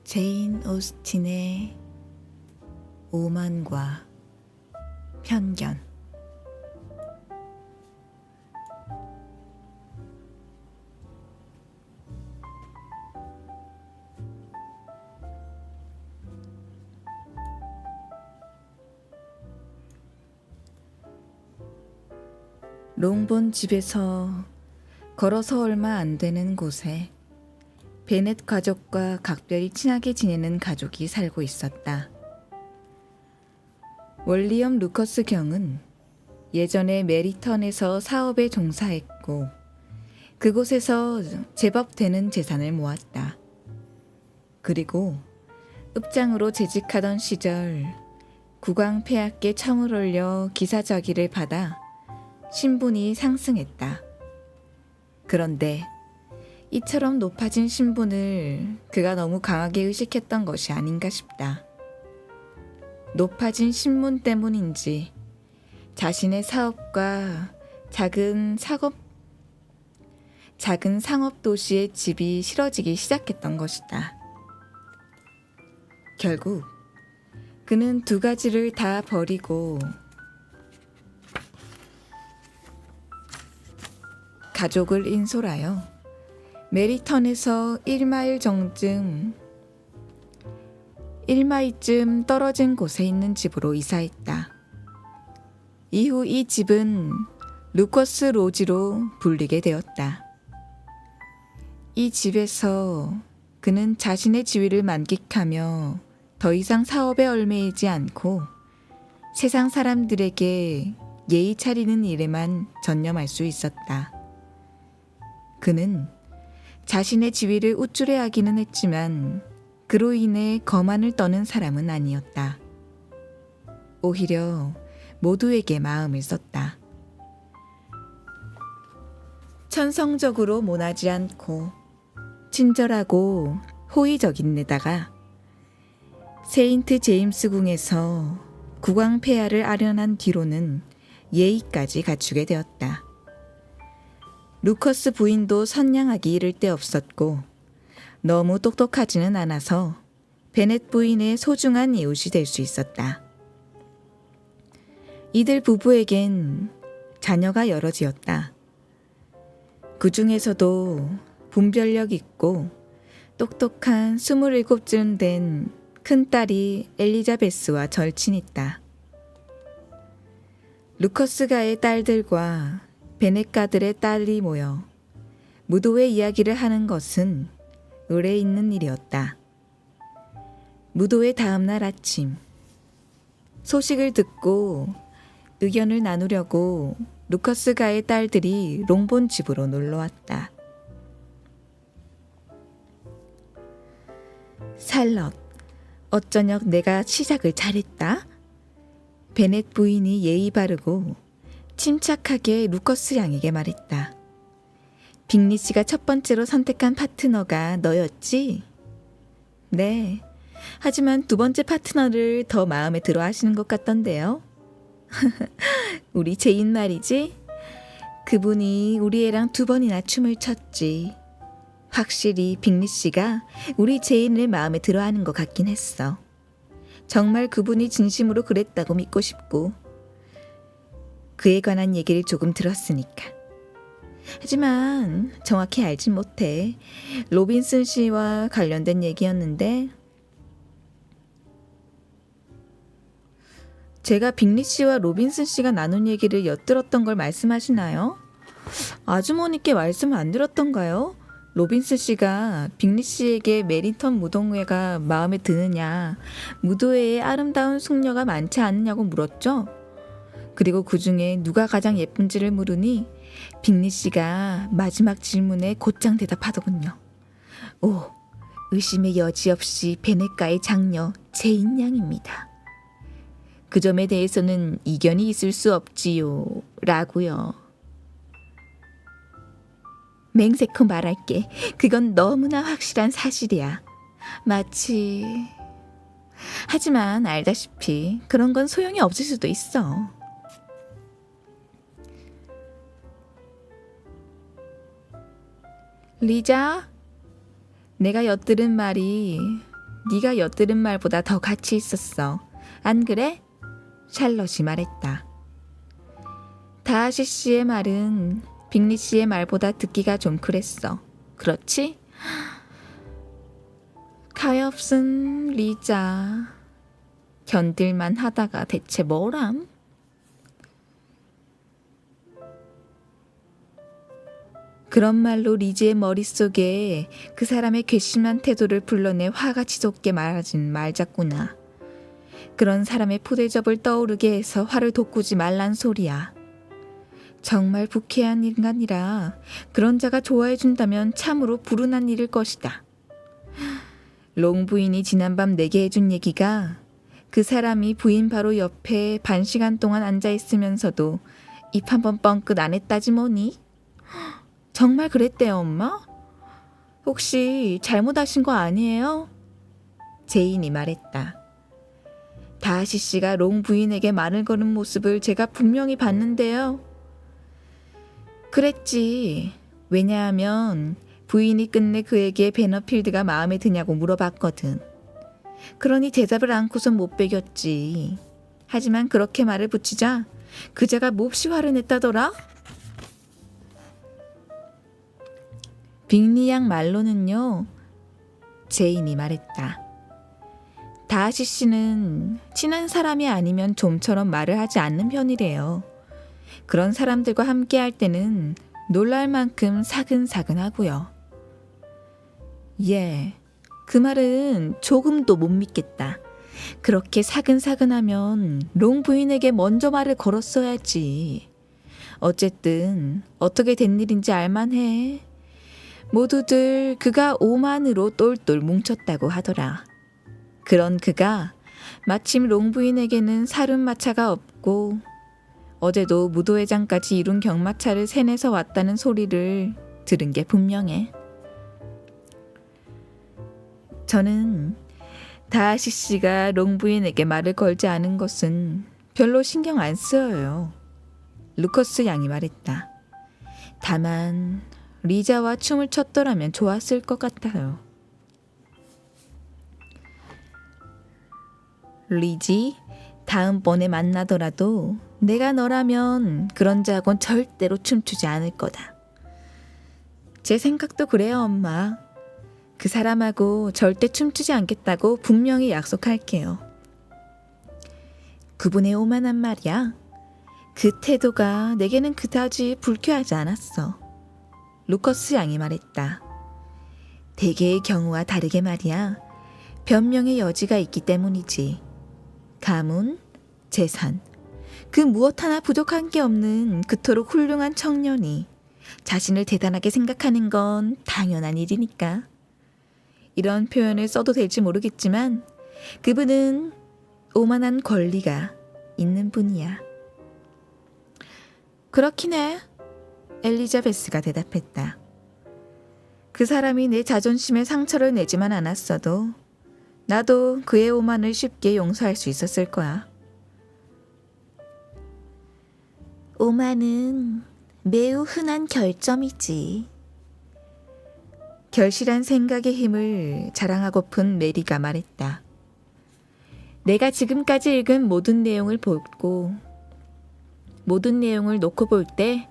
제인 오스틴의 오만과 편견. 롱본 집에서 걸어서 얼마 안 되는 곳에 베넷 가족과 각별히 친하게 지내는 가족이 살고 있었다. 월리엄 루커스 경은 예전에 메리턴에서 사업에 종사했고 그곳에서 제법 되는 재산을 모았다. 그리고 읍장으로 재직하던 시절 국왕폐하께 청을 올려 기사저기를 받아 신분이 상승했다. 그런데 이처럼 높아진 신분을 그가 너무 강하게 의식했던 것이 아닌가 싶다. 높아진 신분 때문인지 자신의 사업과 작은 상업 도시의 집이 싫어지기 시작했던 것이다. 결국 그는 두 가지를 다 버리고 가족을 인솔하여 메리턴에서 1마일쯤 떨어진 곳에 있는 집으로 이사했다. 이후 이 집은 루커스 로지로 불리게 되었다. 이 집에서 그는 자신의 지위를 만끽하며 더 이상 사업에 얽매이지 않고 세상 사람들에게 예의 차리는 일에만 전념할 수 있었다. 그는 자신의 지위를 우쭐해하기는 했지만 그로 인해 거만을 떠는 사람은 아니었다. 오히려 모두에게 마음을 썼다. 천성적으로 모나지 않고 친절하고 호의적인 데다가 세인트 제임스 궁에서 국왕 폐하를 아련한 뒤로는 예의까지 갖추게 되었다. 루커스 부인도 선량하기 이를 데 없었고 너무 똑똑하지는 않아서 베넷 부인의 소중한 이웃이 될 수 있었다. 이들 부부에겐 자녀가 여럿이었다. 그 중에서도 분별력 있고 똑똑한 27쯤 된 큰딸이 엘리자베스와 절친있다. 루커스가의 딸들과 베넷가들의 딸이 모여 무도회 이야기를 하는 것은 의례 있는 일이었다. 무도회 다음 날 아침, 소식을 듣고 의견을 나누려고 루커스가의 딸들이 롱본 집으로 놀러왔다. 살럿, 어쩌녁 내가 시작을 잘했다? 베넷 부인이 예의 바르고 침착하게 루커스 양에게 말했다. 빅리 씨가 첫 번째로 선택한 파트너가 너였지? 네. 하지만 두 번째 파트너를 더 마음에 들어 하시는 것 같던데요. 우리 제인 말이지? 그분이 우리 애랑 2번이나 춤을 췄지. 확실히 빅리 씨가 우리 제인을 마음에 들어 하는 것 같긴 했어. 정말 그분이 진심으로 그랬다고 믿고 싶고 그에 관한 얘기를 조금 들었으니까. 하지만 정확히 알진 못해. 로빈슨 씨와 관련된 얘기였는데 제가 빅리 씨와 로빈슨 씨가 나눈 얘기를 엿들었던 걸 말씀하시나요? 아주머니께 말씀을 안 드렸던가요? 로빈슨 씨가 빅리 씨에게 메리턴 무동회가 마음에 드느냐, 무도회에 아름다운 숙녀가 많지 않느냐고 물었죠? 그리고 그 중에 누가 가장 예쁜지를 물으니 빅리 씨가 마지막 질문에 곧장 대답하더군요. 오, 의심의 여지 없이 베넷가의 장녀 제인 양입니다. 그 점에 대해서는 이견이 있을 수 없지요. 라고요. 맹세코 말할게. 그건 너무나 확실한 사실이야. 마치... 하지만 알다시피 그런 건 소용이 없을 수도 있어. 리자, 내가 엿들은 말이 네가 엿들은 말보다 더 가치 있었어. 안 그래? 샬럿이 말했다. 다하시 씨의 말은 빅리 씨의 말보다 듣기가 좀 그랬어. 그렇지? 가엾은 리자. 견딜만 하다가 대체 뭐람? 그런 말로 리즈의 머릿속에 그 사람의 괘씸한 태도를 불러내 화가 치솟게 말하진 말자꾸나. 그런 사람의 포대접을 떠오르게 해서 화를 돋구지 말란 소리야. 정말 부쾌한 인간이라 그런 자가 좋아해준다면 참으로 불운한 일일 것이다. 롱 부인이 지난밤 내게 해준 얘기가 그 사람이 부인 바로 옆에 반 시간 동안 앉아있으면서도 입 한 번 뻥끗 안 했다지 뭐니? 정말 그랬대요, 엄마? 혹시 잘못하신 거 아니에요? 제인이 말했다. 다하시 씨가 롱 부인에게 말을 거는 모습을 제가 분명히 봤는데요. 그랬지. 왜냐하면 부인이 끝내 그에게 베너필드가 마음에 드냐고 물어봤거든. 그러니 대답을 않고선 못 베겼지. 하지만 그렇게 말을 붙이자 그자가 몹시 화를 냈다더라. 빅리 양 말로는요. 제인이 말했다. 다하시 씨는 친한 사람이 아니면 좀처럼 말을 하지 않는 편이래요. 그런 사람들과 함께 할 때는 놀랄 만큼 사근사근하고요. 예, 그 말은 조금도 못 믿겠다. 그렇게 사근사근하면 롱 부인에게 먼저 말을 걸었어야지. 어쨌든 어떻게 된 일인지 알만해. 모두들 그가 오만으로 똘똘 뭉쳤다고 하더라. 그런 그가 마침 롱 부인에게는 살은마차가 없고 어제도 무도회장까지 이룬 경마차를 세내서 왔다는 소리를 들은 게 분명해. 저는 다하시 씨가 롱 부인에게 말을 걸지 않은 것은 별로 신경 안 쓰여요. 루커스 양이 말했다. 다만 리자와 춤을 췄더라면 좋았을 것 같아요. 리지, 다음번에 만나더라도 내가 너라면 그런 자하고는 절대로 춤추지 않을 거다. 제 생각도 그래요, 엄마. 그 사람하고 절대 춤추지 않겠다고 분명히 약속할게요. 그분의 오만한 말이야. 그 태도가 내게는 그다지 불쾌하지 않았어. 루커스 양이 말했다. 대개의 경우와 다르게 말이야. 변명의 여지가 있기 때문이지. 가문, 재산, 그 무엇 하나 부족한 게 없는 그토록 훌륭한 청년이 자신을 대단하게 생각하는 건 당연한 일이니까. 이런 표현을 써도 될지 모르겠지만 그분은 오만한 권리가 있는 분이야. 그렇긴 해. 엘리자베스가 대답했다. 그 사람이 내 자존심에 상처를 내지만 않았어도 나도 그의 오만을 쉽게 용서할 수 있었을 거야. 오만은 매우 흔한 결점이지. 결실한 생각의 힘을 자랑하고픈 메리가 말했다. 내가 지금까지 읽은 모든 내용을 놓고 볼 때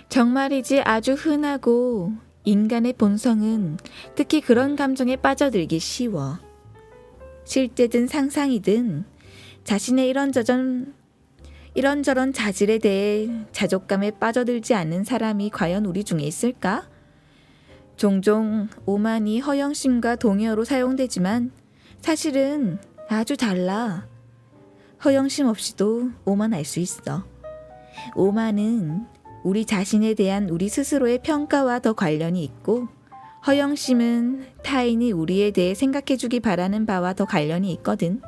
정말이지 아주 흔하고 인간의 본성은 특히 그런 감정에 빠져들기 쉬워. 실제든 상상이든 자신의 이런저런 자질에 대해 자족감에 빠져들지 않는 사람이 과연 우리 중에 있을까? 종종 오만이 허영심과 동의어로 사용되지만 사실은 아주 달라. 허영심 없이도 오만할 수 있어. 오만은 우리 자신에 대한 우리 스스로의 평가와 더 관련이 있고 허영심은 타인이 우리에 대해 생각해주기 바라는 바와 더 관련이 있거든.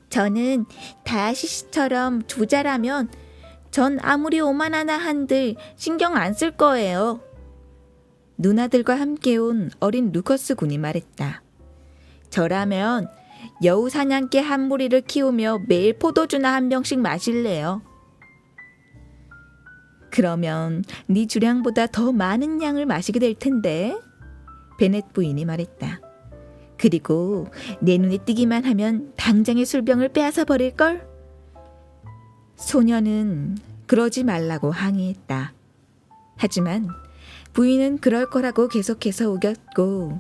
저는 다하시 씨처럼 부자라면 전 아무리 오만하나 한들 신경 안 쓸 거예요. 누나들과 함께 온 어린 루커스 군이 말했다. 저라면 여우 사냥개 한 무리를 키우며 매일 포도주나 한 병씩 마실래요. 그러면 네 주량보다 더 많은 양을 마시게 될 텐데. 베넷 부인이 말했다. 그리고 내 눈에 띄기만 하면 당장의 술병을 빼앗아 버릴걸? 소녀는 그러지 말라고 항의했다. 하지만 부인은 그럴 거라고 계속해서 우겼고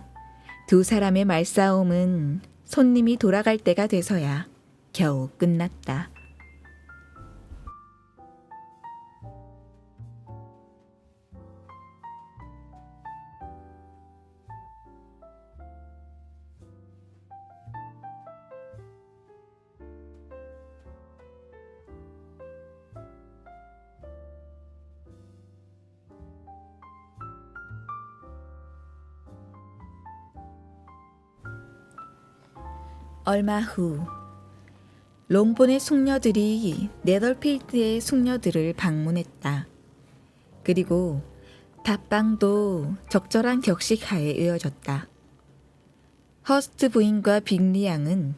두 사람의 말싸움은 손님이 돌아갈 때가 돼서야 겨우 끝났다. 얼마 후 롱본의 숙녀들이 네덜필드의 숙녀들을 방문했다. 그리고 답방도 적절한 격식하에 이어졌다. 허스트 부인과 빅리 양은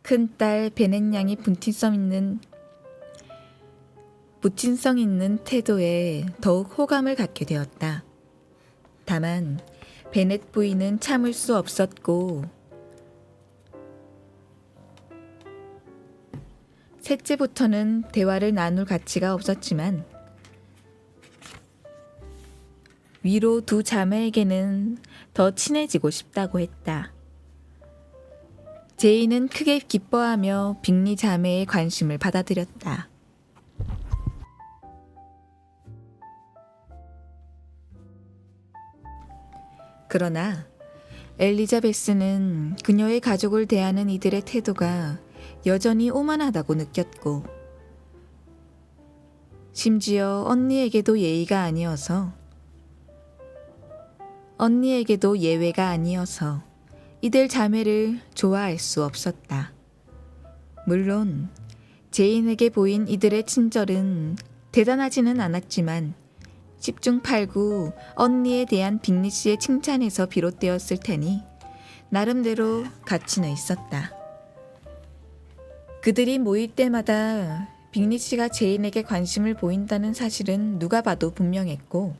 큰딸 베넷 양이 부친성 있는 태도에 더욱 호감을 갖게 되었다. 다만 베넷 부인은 참을 수 없었고 셋째부터는 대화를 나눌 가치가 없었지만 위로 두 자매에게는 더 친해지고 싶다고 했다. 제이는 크게 기뻐하며 빅리 자매의 관심을 받아들였다. 그러나 엘리자베스는 그녀의 가족을 대하는 이들의 태도가 여전히 오만하다고 느꼈고 심지어 언니에게도 예외가 아니어서 이들 자매를 좋아할 수 없었다. 물론 제인에게 보인 이들의 친절은 대단하지는 않았지만 10중 8구 언니에 대한 빅리 씨의 칭찬에서 비롯되었을 테니 나름대로 가치는 있었다. 그들이 모일 때마다 빅리 씨가 제인에게 관심을 보인다는 사실은 누가 봐도 분명했고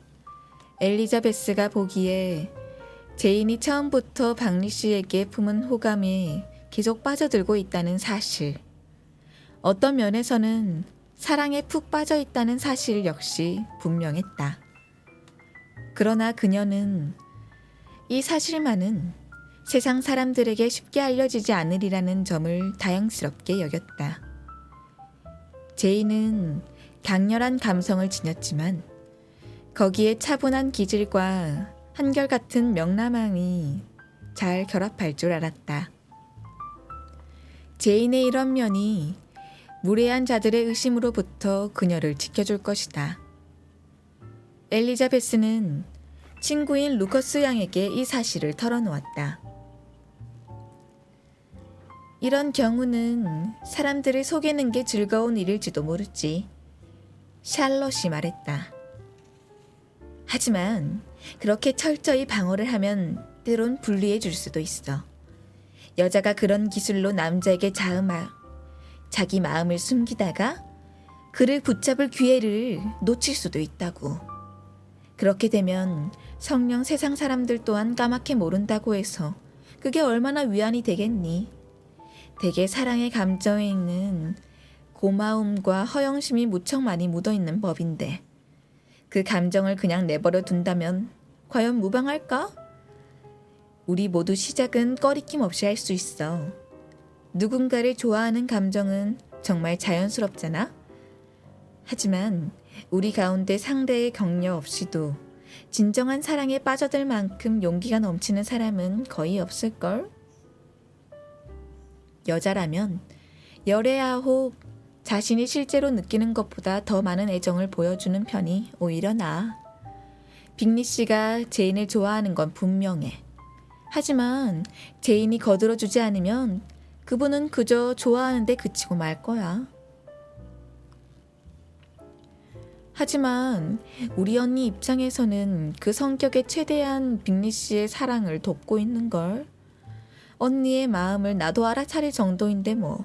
엘리자베스가 보기에 제인이 처음부터 박리 씨에게 품은 호감이 계속 빠져들고 있다는 사실, 어떤 면에서는 사랑에 푹 빠져 있다는 사실 역시 분명했다. 그러나 그녀는 이 사실만은 세상 사람들에게 쉽게 알려지지 않으리라는 점을 다행스럽게 여겼다. 제이는 강렬한 감성을 지녔지만 거기에 차분한 기질과 한결같은 명랑함이 잘 결합할 줄 알았다. 제인의 이런 면이 무례한 자들의 의심으로부터 그녀를 지켜줄 것이다. 엘리자베스는 친구인 루커스 양에게 이 사실을 털어놓았다. 이런 경우는 사람들을 속이는 게 즐거운 일일지도 모르지. 샬롯이 말했다. 하지만 그렇게 철저히 방어를 하면 때론 불리해 줄 수도 있어. 여자가 그런 기술로 남자에게 자기 마음을 숨기다가 그를 붙잡을 기회를 놓칠 수도 있다고. 그렇게 되면 성령 세상 사람들 또한 까맣게 모른다고 해서 그게 얼마나 위안이 되겠니? 대개 사랑의 감정에 있는 고마움과 허영심이 무척 많이 묻어있는 법인데 그 감정을 그냥 내버려 둔다면 과연 무방할까? 우리 모두 시작은 꺼리낌 없이 할 수 있어. 누군가를 좋아하는 감정은 정말 자연스럽잖아? 하지만 우리 가운데 상대의 격려 없이도 진정한 사랑에 빠져들 만큼 용기가 넘치는 사람은 거의 없을걸? 여자라면 열애하고 자신이 실제로 느끼는 것보다 더 많은 애정을 보여주는 편이 오히려 나아. 빅리 씨가 제인을 좋아하는 건 분명해. 하지만 제인이 거들어주지 않으면 그분은 그저 좋아하는데 그치고 말 거야. 하지만 우리 언니 입장에서는 그 성격에 최대한 빅리 씨의 사랑을 돕고 있는 걸. 언니의 마음을 나도 알아차릴 정도인데 뭐.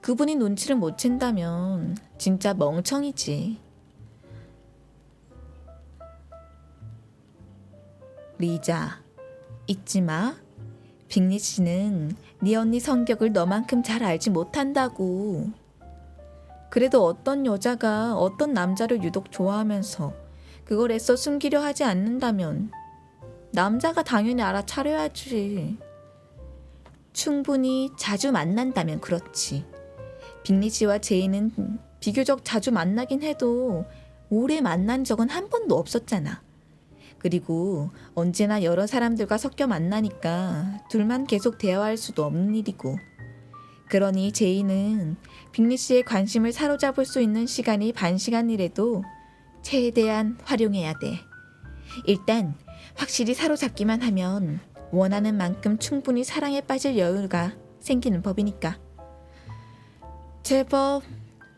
그분이 눈치를 못 챈다면 진짜 멍청이지. 리자, 잊지 마. 빅리 씨는 네 언니 성격을 너만큼 잘 알지 못한다고. 그래도 어떤 여자가 어떤 남자를 유독 좋아하면서 그걸 애써 숨기려 하지 않는다면 남자가 당연히 알아차려야지. 충분히 자주 만난다면 그렇지. 빅리 씨와 제이는 비교적 자주 만나긴 해도 오래 만난 적은 한 번도 없었잖아. 그리고 언제나 여러 사람들과 섞여 만나니까 둘만 계속 대화할 수도 없는 일이고. 그러니 제이는 빅리 씨의 관심을 사로잡을 수 있는 시간이 반 시간이라도 최대한 활용해야 돼. 일단 확실히 사로잡기만 하면 원하는 만큼 충분히 사랑에 빠질 여유가 생기는 법이니까. 제법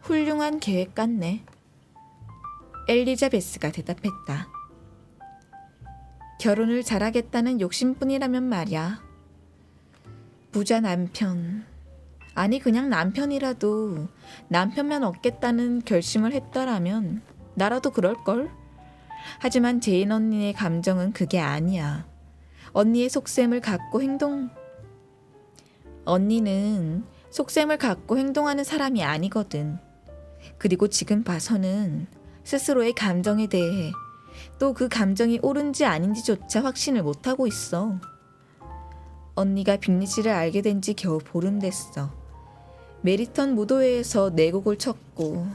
훌륭한 계획 같네. 엘리자베스가 대답했다. 결혼을 잘하겠다는 욕심뿐이라면 말야. 부자 남편, 아니 그냥 남편이라도 남편만 얻겠다는 결심을 했더라면 나라도 그럴걸. 하지만 제인 언니의 감정은 그게 아니야. 언니는 속셈을 갖고 행동하는 사람이 아니거든. 그리고 지금 봐서는 스스로의 감정에 대해 또 그 감정이 옳은지 아닌지조차 확신을 못하고 있어. 언니가 빅리 씨를 알게 된 지 겨우 보름 됐어. 메리턴 무도회에서 네 곡을 쳤고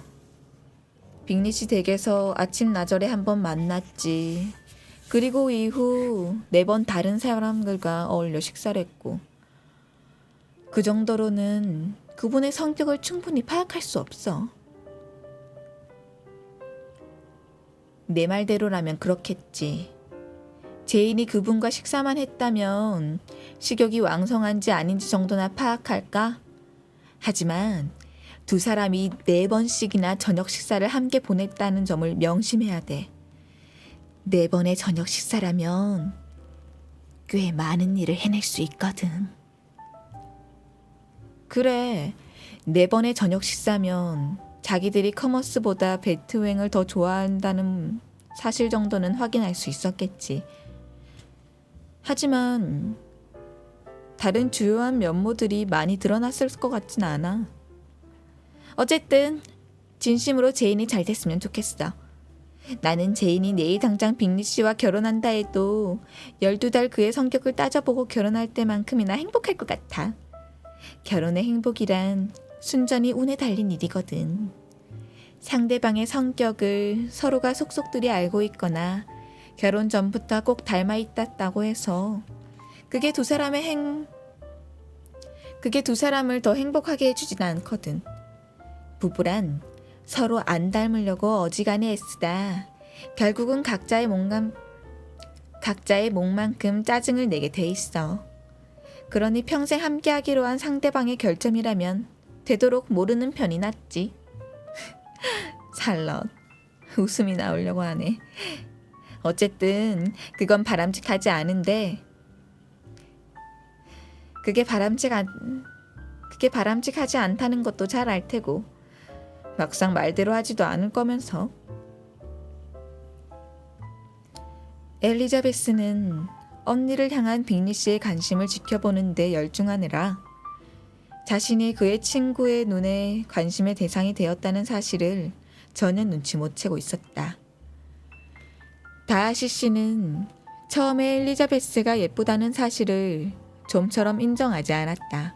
빅리 씨 댁에서 아침 나절에 한 번 만났지. 그리고 이후 4번 다른 사람들과 어울려 식사를 했고. 그 정도로는 그분의 성격을 충분히 파악할 수 없어. 내 말대로라면 그렇겠지. 제인이 그분과 식사만 했다면 식욕이 왕성한지 아닌지 정도나 파악할까? 하지만 두 사람이 4번씩이나 저녁 식사를 함께 보냈다는 점을 명심해야 돼. 4번의 저녁 식사라면 꽤 많은 일을 해낼 수 있거든. 그래, 4번의 저녁 식사면 자기들이 커머스보다 배트웽을 더 좋아한다는 사실 정도는 확인할 수 있었겠지. 하지만 다른 주요한 면모들이 많이 드러났을 것 같진 않아. 어쨌든 진심으로 제인이 잘 됐으면 좋겠어. 나는 제인이 내일 당장 빅리 씨와 결혼한다 해도 12달 그의 성격을 따져보고 결혼할 때만큼이나 행복할 것 같아. 결혼의 행복이란 순전히 운에 달린 일이거든. 상대방의 성격을 서로가 속속들이 알고 있거나 결혼 전부터 꼭 닮아 있다고 해서 그게 두 사람을 더 행복하게 해주진 않거든. 부부란 서로 안 닮으려고 어지간히 애쓰다 결국은 각자의 몫만큼 짜증을 내게 돼 있어. 그러니 평생 함께하기로 한 상대방의 결점이라면 되도록 모르는 편이 낫지. 샬럿, 웃음이 나오려고 하네. 어쨌든 그건 바람직하지 않은데 그게 바람직하지 않다는 것도 잘 알 테고 막상 말대로 하지도 않을 거면서. 엘리자베스는 언니를 향한 빅리 씨의 관심을 지켜보는 데 열중하느라 자신이 그의 친구의 눈에 관심의 대상이 되었다는 사실을 전혀 눈치 못 채고 있었다. 다하시 씨는 처음에 엘리자베스가 예쁘다는 사실을 좀처럼 인정하지 않았다.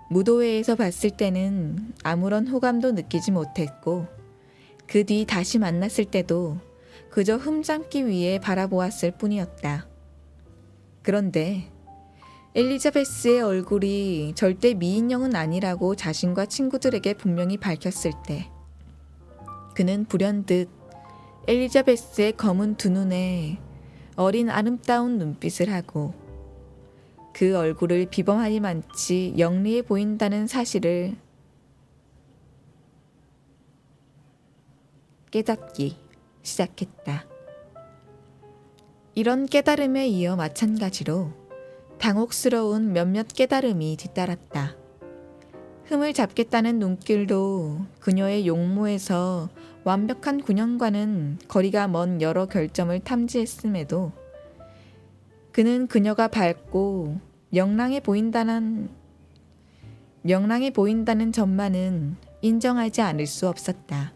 무도회에서 봤을 때는 아무런 호감도 느끼지 못했고 그 뒤 다시 만났을 때도 그저 흠잡기 위해 바라보았을 뿐이었다. 그런데 엘리자베스의 얼굴이 절대 미인형은 아니라고 자신과 친구들에게 분명히 밝혔을 때 그는 불현듯 엘리자베스의 검은 두 눈에 어린 아름다운 눈빛을 하고 그 얼굴을 비범하니만치 영리해 보인다는 사실을 깨닫기 시작했다. 이런 깨달음에 이어 마찬가지로 당혹스러운 몇몇 깨달음이 뒤따랐다. 흠을 잡겠다는 눈길도 그녀의 용모에서 완벽한 균형과는 거리가 먼 여러 결점을 탐지했음에도 그는 그녀가 밝고 명랑해 보인다는 점만은 인정하지 않을 수 없었다.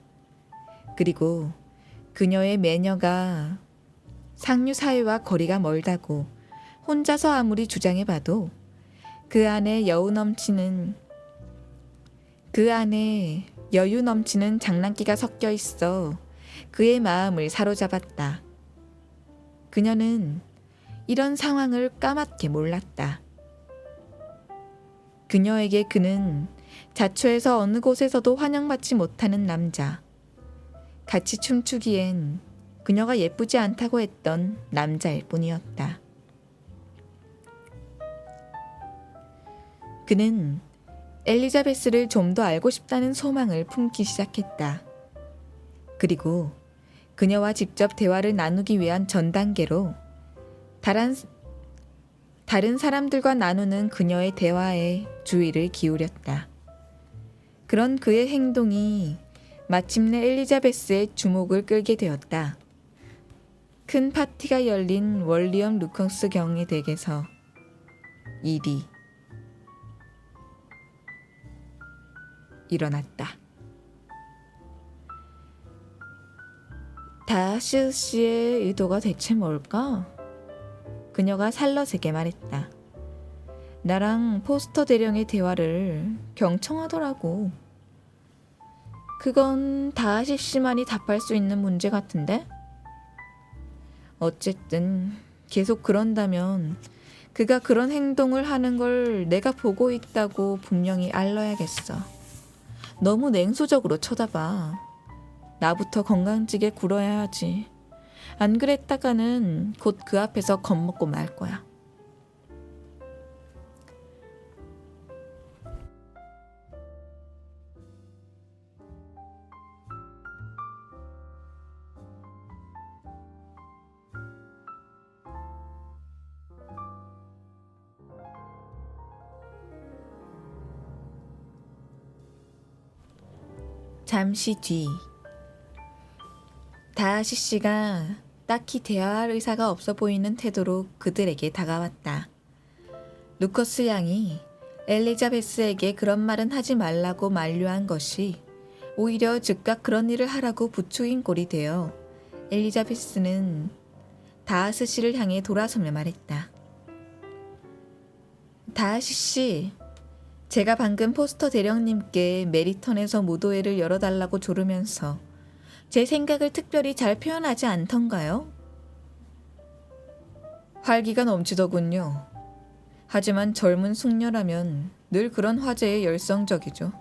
그리고 그녀의 매너가 상류 사회와 거리가 멀다고 혼자서 아무리 주장해봐도 그 안에 여유 넘치는 장난기가 섞여 있어 그의 마음을 사로잡았다. 그녀는 이런 상황을 까맣게 몰랐다. 그녀에게 그는 자초에서 어느 곳에서도 환영받지 못하는 남자, 같이 춤추기엔 그녀가 예쁘지 않다고 했던 남자일 뿐이었다. 그는 엘리자베스를 좀 더 알고 싶다는 소망을 품기 시작했다. 그리고 그녀와 직접 대화를 나누기 위한 전 단계로 다른 사람들과 나누는 그녀의 대화에 주의를 기울였다. 그런 그의 행동이 마침내 엘리자베스의 주목을 끌게 되었다. 큰 파티가 열린 월리엄 루커스 경의 댁에서 일이 일어났다. 다하시 씨의 의도가 대체 뭘까? 그녀가 살럿에게 말했다. 나랑 포스터 대령의 대화를 경청하더라고. 그건 다하시 씨만이 답할 수 있는 문제 같은데? 어쨌든 계속 그런다면 그가 그런 행동을 하는 걸 내가 보고 있다고 분명히 알려야겠어. 너무 냉소적으로 쳐다봐. 나부터 건강지게 굴어야 하지. 안 그랬다가는 곧 그 앞에서 겁먹고 말 거야. 잠시 뒤 다하시 씨가 딱히 대화할 의사가 없어 보이는 태도로 그들에게 다가왔다. 루커스 양이 엘리자베스에게 그런 말은 하지 말라고 만류한 것이 오히려 즉각 그런 일을 하라고 부추긴 꼴이 되어 엘리자베스는 다하시 씨를 향해 돌아서며 말했다. 다하시 씨, 제가 방금 포스터 대령님께 메리턴에서 무도회를 열어달라고 조르면서 제 생각을 특별히 잘 표현하지 않던가요? 활기가 넘치더군요. 하지만 젊은 숙녀라면 늘 그런 화제에 열성적이죠.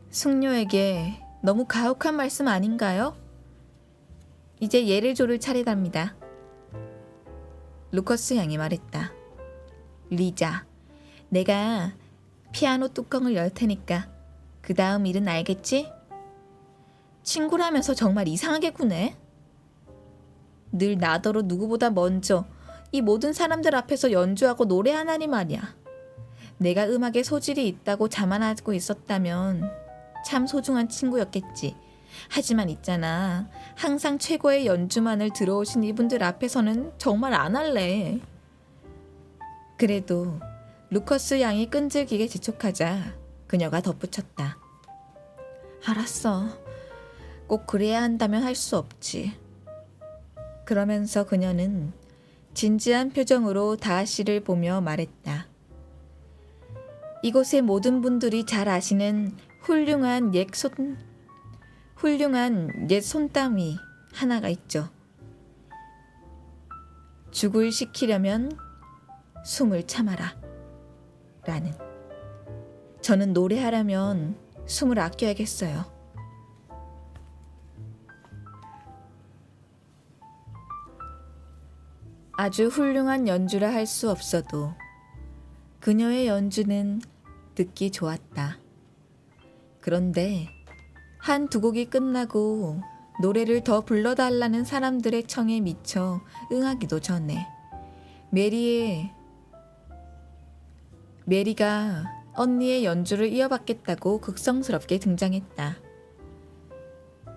숙녀에게 너무 가혹한 말씀 아닌가요? 이제 예를 조를 차례답니다. 루커스 양이 말했다. 리자, 내가 피아노 뚜껑을 열 테니까 그 다음 일은 알겠지? 친구라면서 정말 이상하게 구네. 늘 나더러 누구보다 먼저 이 모든 사람들 앞에서 연주하고 노래하나니 말이야. 내가 음악에 소질이 있다고 자만하고 있었다면 참 소중한 친구였겠지. 하지만 있잖아, 항상 최고의 연주만을 들어오신 이분들 앞에서는 정말 안 할래. 그래도 루커스 양이 끈질기게 재촉하자 그녀가 덧붙였다. 알았어. 꼭 그래야 한다면 할 수 없지. 그러면서 그녀는 진지한 표정으로 다하시를 보며 말했다. 이곳의 모든 분들이 잘 아시는 훌륭한 옛 손땀이 하나가 있죠. 죽을 시키려면 숨을 참아라. 라는. 저는 노래하려면 숨을 아껴야겠어요. 아주 훌륭한 연주라 할 수 없어도 그녀의 연주는 듣기 좋았다. 그런데 한 두 곡이 끝나고 노래를 더 불러달라는 사람들의 청에 미쳐 응하기도 전에 메리가 언니의 연주를 이어받겠다고 극성스럽게 등장했다.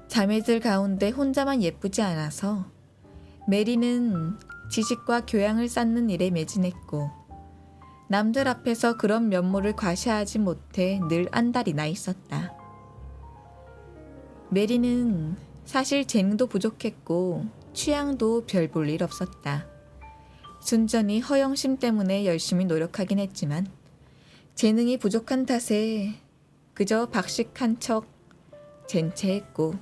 자매들 가운데 혼자만 예쁘지 않아서 메리는 지식과 교양을 쌓는 일에 매진했고 남들 앞에서 그런 면모를 과시하지 못해 늘 안달이 나 있었다. 메리는 사실 재능도 부족했고 취향도 별 볼 일 없었다. 순전히 허영심 때문에 열심히 노력하긴 했지만 재능이 부족한 탓에 그저 박식한 척 젠체했고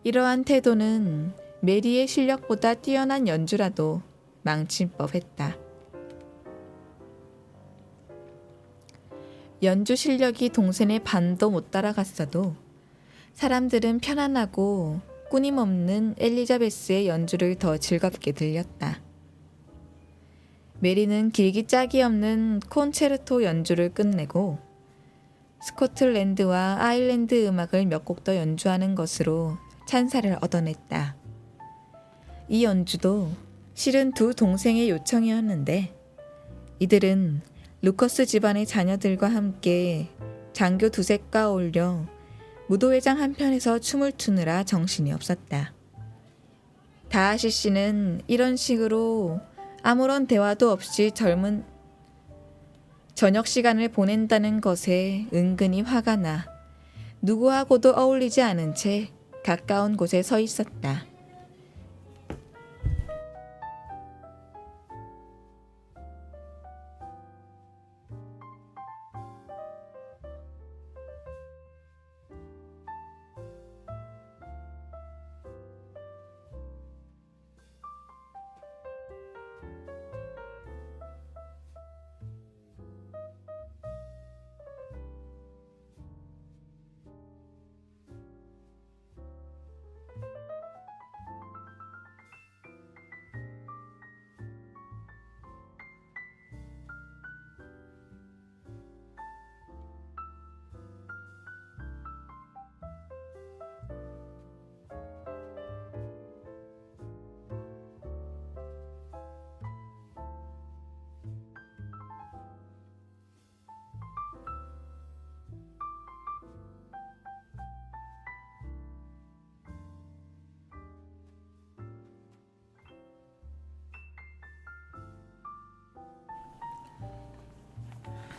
이러한 태도는 메리의 실력보다 뛰어난 연주라도 망칠 법했다. 연주 실력이 동생의 반도 못 따라갔어도 사람들은 편안하고 끊임없는 엘리자베스의 연주를 더 즐겁게 들렸다. 메리는 길기 짝이 없는 콘체르토 연주를 끝내고 스코틀랜드와 아일랜드 음악을 몇 곡 더 연주하는 것으로 찬사를 얻어냈다. 이 연주도 실은 두 동생의 요청이었는데 이들은 루커스 집안의 자녀들과 함께 장교 두셋과 어울려 무도회장 한편에서 춤을 추느라 정신이 없었다. 다하시 씨는 이런 식으로 아무런 대화도 없이 젊은 저녁 시간을 보낸다는 것에 은근히 화가 나 누구하고도 어울리지 않은 채 가까운 곳에 서 있었다.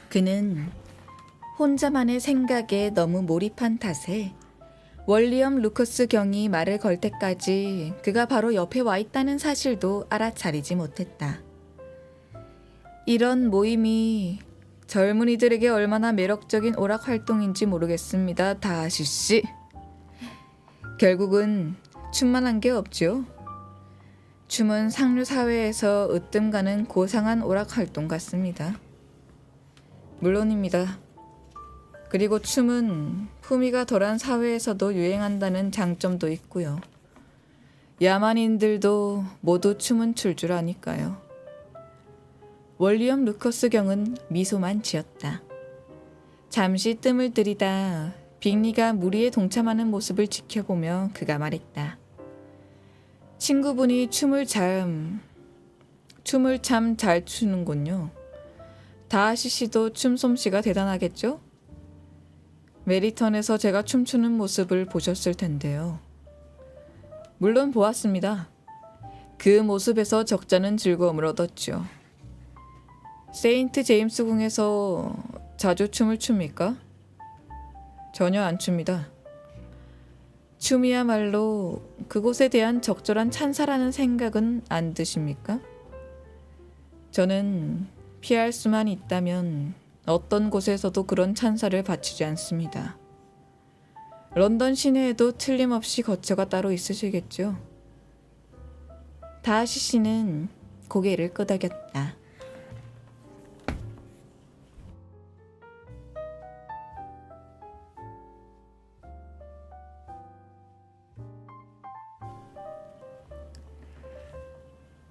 그는 혼자만의 생각에 너무 몰입한 탓에 월리엄 루커스 경이 말을 걸 때까지 그가 바로 옆에 와 있다는 사실도 알아차리지 못했다. 이런 모임이 젊은이들에게 얼마나 매력적인 오락 활동인지 모르겠습니다. 다하시 씨. 결국은 춤만 한 게 없죠. 춤은 상류 사회에서 으뜸 가는 고상한 오락 활동 같습니다. 물론입니다. 그리고 춤은 품위가 덜한 사회에서도 유행한다는 장점도 있고요. 야만인들도 모두 춤은 출 줄 아니까요. 월리엄 루커스 경은 미소만 지었다. 잠시 뜸을 들이다 빅리가 무리에 동참하는 모습을 지켜보며 그가 말했다. 친구분이 춤을 참 잘 추는군요. 다하시 씨도 춤 솜씨가 대단하겠죠? 메리턴에서 제가 춤추는 모습을 보셨을 텐데요. 물론 보았습니다. 그 모습에서 적잖은 즐거움을 얻었죠. 세인트 제임스 궁에서 자주 춤을 춥니까? 전혀 안 춥니다. 춤이야말로 그곳에 대한 적절한 찬사라는 생각은 안 드십니까? 저는 피할 수만 있다면 어떤 곳에서도 그런 찬사를 바치지 않습니다. 런던 시내에도 틀림없이 거처가 따로 있으시겠죠? 다하시 씨는 고개를 끄덕였다.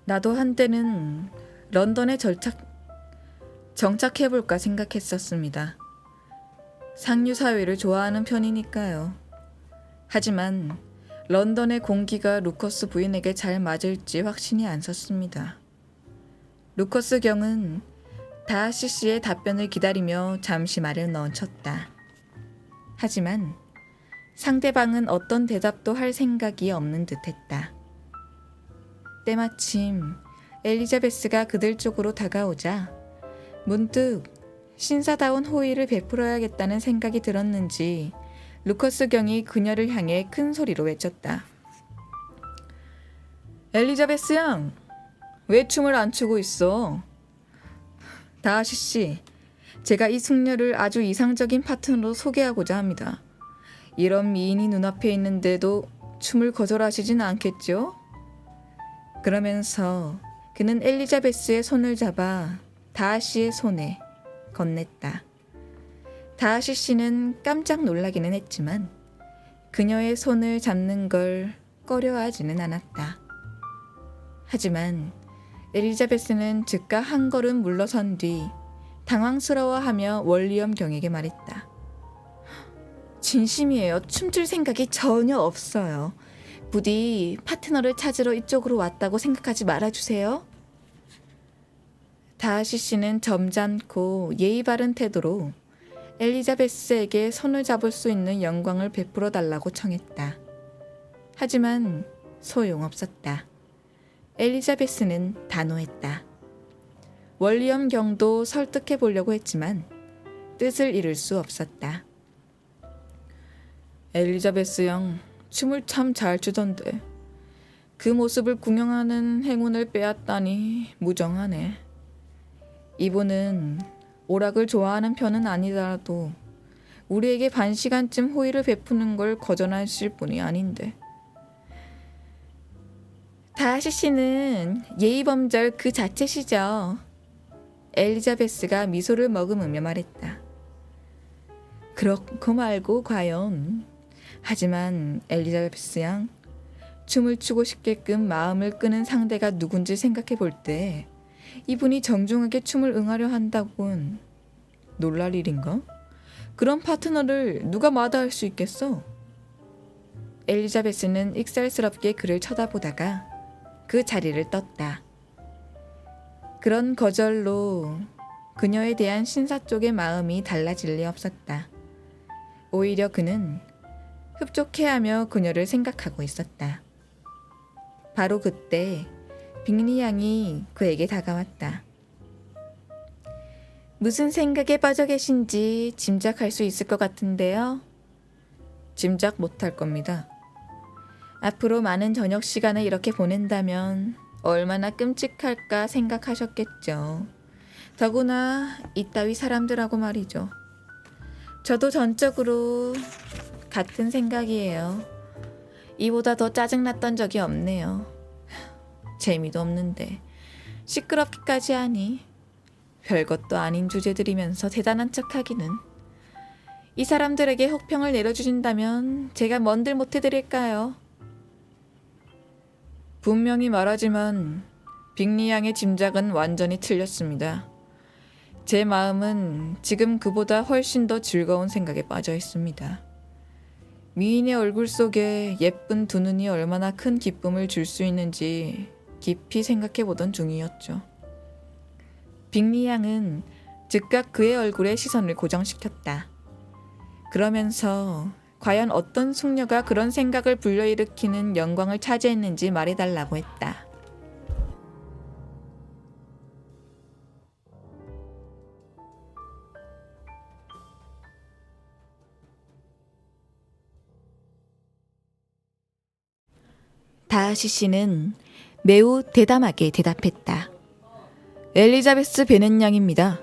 나도 한때는 런던에 정착해볼까 생각했었습니다. 상류 사회를 좋아하는 편이니까요. 하지만 런던의 공기가 루커스 부인에게 잘 맞을지 확신이 안 섰습니다. 루커스 경은 다하시 씨의 답변을 기다리며 잠시 말을 멈췄다. 하지만 상대방은 어떤 대답도 할 생각이 없는 듯했다. 때마침 엘리자베스가 그들 쪽으로 다가오자 문득 신사다운 호의를 베풀어야겠다는 생각이 들었는지 루커스 경이 그녀를 향해 큰 소리로 외쳤다. 엘리자베스 양, 왜 춤을 안 추고 있어? 다하시 씨, 제가 이 숙녀를 아주 이상적인 파트너로 소개하고자 합니다. 이런 미인이 눈앞에 있는데도 춤을 거절하시진 않겠죠? 그러면서 그는 엘리자베스의 손을 잡아 다하시의 손에 건넸다. 다하시 씨는 깜짝 놀라기는 했지만 그녀의 손을 잡는 걸 꺼려하지는 않았다. 하지만 엘리자베스는 즉각 한 걸음 물러선 뒤 당황스러워하며 월리엄 경에게 말했다. 진심이에요. 춤출 생각이 전혀 없어요. 부디 파트너를 찾으러 이쪽으로 왔다고 생각하지 말아주세요. 다하시 씨는 점잖고 예의 바른 태도로 엘리자베스에게 손을 잡을 수 있는 영광을 베풀어 달라고 청했다. 하지만 소용없었다. 엘리자베스는 단호했다. 월리엄 경도 설득해 보려고 했지만 뜻을 이룰 수 없었다. 엘리자베스 양, 춤을 참 잘 추던데 그 모습을 궁영하는 행운을 빼앗다니 무정하네. 이분은 오락을 좋아하는 편은 아니더라도 우리에게 반 시간쯤 호의를 베푸는 걸 거절하실 분이 아닌데. 다하시 씨는 예의범절 그 자체시죠. 엘리자베스가 미소를 머금으며 말했다. 그렇고 말고 과연. 하지만 엘리자베스 양, 춤을 추고 싶게끔 마음을 끄는 상대가 누군지 생각해 볼 때 이분이 정중하게 춤을 응하려 한다곤 놀랄 일인가? 그런 파트너를 누가 마다할 수 있겠어? 엘리자베스는 익살스럽게 그를 쳐다보다가 그 자리를 떴다. 그런 거절로 그녀에 대한 신사 쪽의 마음이 달라질 리 없었다. 오히려 그는 흡족해하며 그녀를 생각하고 있었다. 바로 그때 빅리 양이 그에게 다가왔다. 무슨 생각에 빠져 계신지 짐작할 수 있을 것 같은데요. 짐작 못할 겁니다. 앞으로 많은 저녁 시간을 이렇게 보낸다면 얼마나 끔찍할까 생각하셨겠죠. 더구나 이따위 사람들하고 말이죠. 저도 전적으로 같은 생각이에요. 이보다 더 짜증났던 적이 없네요. 재미도 없는데 시끄럽기까지 하니 별것도 아닌 주제들이면서 대단한 척하기는. 이 사람들에게 혹평을 내려주신다면 제가 뭔들 못해드릴까요? 분명히 말하지만 빅리 양의 짐작은 완전히 틀렸습니다. 제 마음은 지금 그보다 훨씬 더 즐거운 생각에 빠져 있습니다. 미인의 얼굴 속에 예쁜 두 눈이 얼마나 큰 기쁨을 줄 수 있는지 깊이 생각해 보던 중이었죠. 빅리 양은 즉각 그의 얼굴에 시선을 고정시켰다. 그러면서 과연 어떤 숙녀가 그런 생각을 불러일으키는 영광을 차지했는지 말해달라고 했다. 다하시 씨는 매우 대담하게 대답했다. 엘리자베스 베넷 양입니다.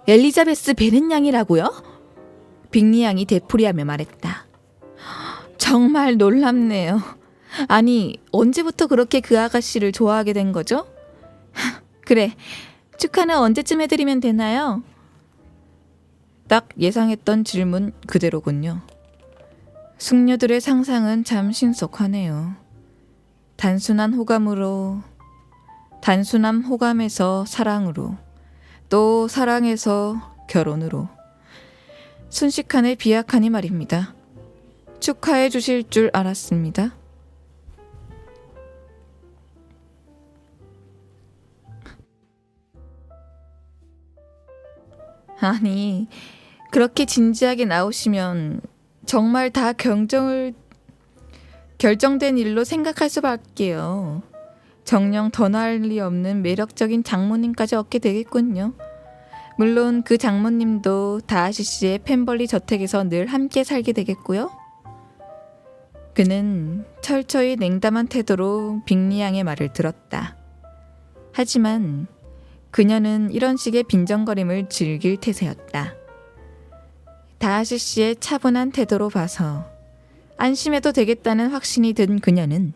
엘리자베스 베넷 양이라고요? 빅리 양이 되풀이하며 말했다. 정말 놀랍네요. 아니, 언제부터 그렇게 그 아가씨를 좋아하게 된 거죠? 그래, 축하는 언제쯤 해드리면 되나요? 딱 예상했던 질문 그대로군요. 숙녀들의 상상은 참 신속하네요. 단순한 호감에서 사랑으로, 또 사랑에서 결혼으로. 순식간에 비약하니 말입니다. 축하해 주실 줄 알았습니다. 아니, 그렇게 진지하게 나오시면 정말 다 결정된 일로 생각할 수밖에요. 정녕 더 나을 리 없는 매력적인 장모님까지 얻게 되겠군요. 물론 그 장모님도 다하시 씨의 펜벌리 저택에서 늘 함께 살게 되겠고요. 그는 철저히 냉담한 태도로 빅리 양의 말을 들었다. 하지만 그녀는 이런 식의 빈정거림을 즐길 태세였다. 다하시 씨의 차분한 태도로 봐서 안심해도 되겠다는 확신이 든 그녀는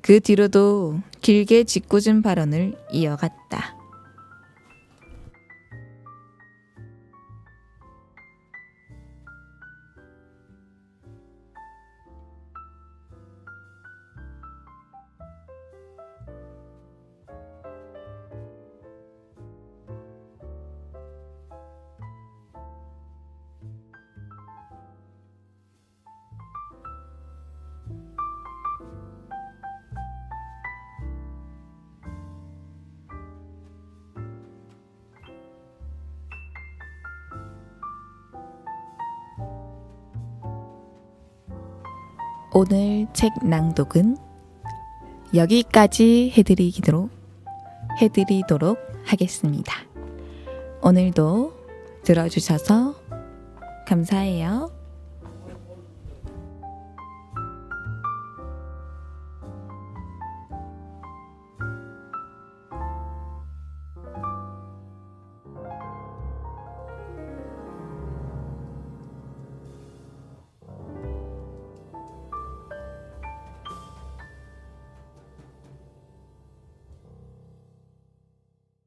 그 뒤로도 길게 짓궂은 발언을 이어갔다. 오늘 책 낭독은 여기까지 해드리도록 하겠습니다. 오늘도 들어주셔서 감사해요.